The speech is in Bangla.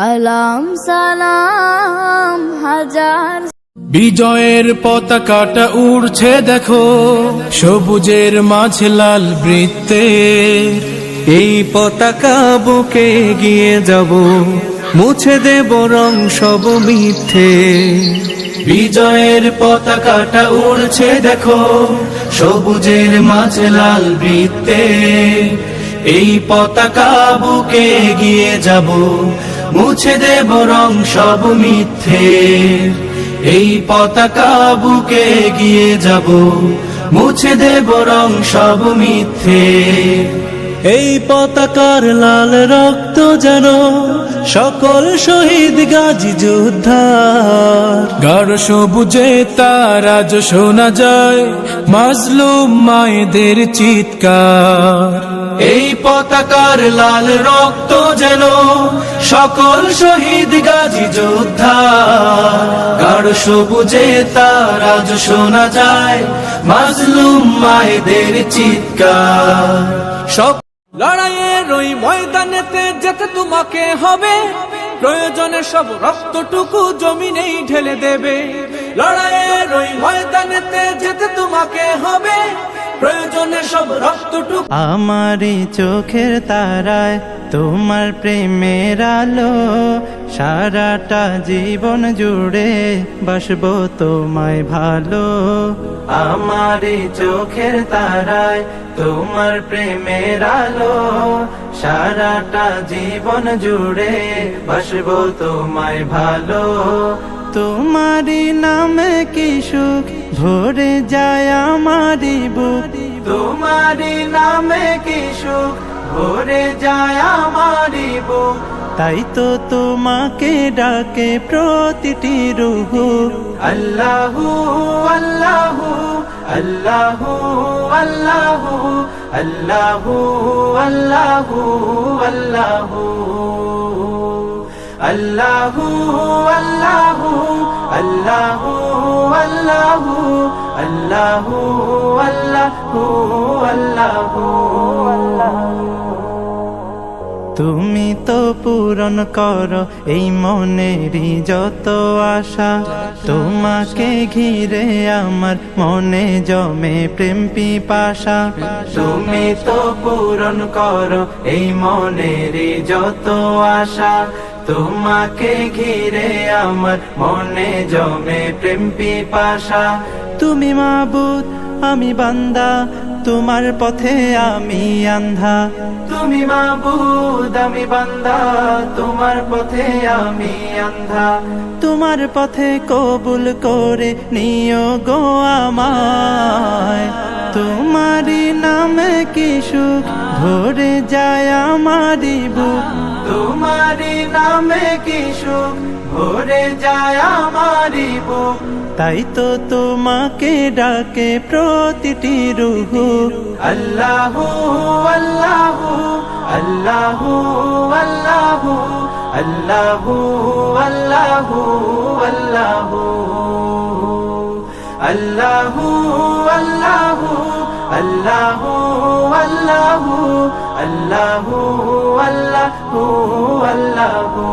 আলাম সালাম হাজার। বিজয়ের পতাকাটা উড়ছে দেখো, সবুজের মাঝে লাল বৃত্তে। এই পতাকা বুকে গিয়ে যাব, মুছে দেব রং সব মিথ্যে। বিজয়ের পতাকাটা উড়ছে দেখো, সবুজের মাঝে লাল বৃত্তে। এই পতাকা বুকে গিয়ে যাব, মুছে দেব রং সব মিথ্যে। এই পতাকা বুকে গিয়ে যাব, মুছে দেব রং সব মিথ্যে। এই পতাকার লাল রক্ত যেন সকল শহীদ গাজী যোদ্ধার। গাঢ় সবুজে তার আজ শোনা যায় মাজলুম মায়েদের চিৎকার। এই পতাকার লাল রক্ত যেন সকল শহীদ গাজী যোদ্ধার। গাঢ় সবুজে তার আজ শোনা যায় মাজলুম মায়েদের চিৎকার। লড়াইয়ের ওই ময়দানেতে যেতে তোমাকে হবে, প্রয়োজনে সব রক্তটুকু জমিনেই ঢেলে দেবে। লড়াইয়ের ওই ময়দানেতে যেতে তোমাকে হবে, প্রয়োজনে সব রক্তটুকু। আমারই চোখের তারায় তোমার প্রেমের আলো, সারাটা জীবন জুড়ে বাসবো তোমায় ভালো। আমারই চোখের তারায় তোমার প্রেমের আলো, সারাটা জীবন জুড়ে বাসবো তোমায় ভালো। তোমারই নামে কি সুখ ভরে যায় আমারই বুক, তোমারই নামে কি সুখ ভরে যায় আমারই বুক। তাই তো তোমাকে ডাকে প্রতিটি রূহ। আল্লাহু আল্লাহু আল্লাহু আল্লাহু আল্লাহু আল্লাহু আল্লাহু আল্লাহু আল্লাহু আল্লাহু আল্লাহু আল্লাহু আল্লাহু আল্লাহু। তুমি তো পূরণ করো এই মনেরই যত আশা, তোমাকে ঘিরে আমার মনে জমে প্রেম পিপাসা। তুমি তো পূরণ করো এই মনেরই যত আশা, তোমাকে ঘিরে আমার মনে জমে প্রেম পিপাসা। তুমি মাবুদ আমি বান্দা, তোমার পথে আমি আন্ধা। তুমি মাবুদ আমি বান্দা, তোমার পথে আমি আন্ধা। তোমার পথে কবুল করে নিও গো আমায়। তোমারই নামে কি সুখ ভরে যায় আমারই বুক, তোমারই নামে কি সুখ ভরে যায় আমারই বুক। তাই তো তোমাকে ডাকে প্রতিটি রূহ। আল্লাহু আল্লাহু আল্লাহু আল্লাহু আল্লাহু আল্লাহু আল্লাহু আল্লাহু আল্লাহু আল্লাহু আল্লাহু আল্লাহু আল্লাহু আল্লাহু।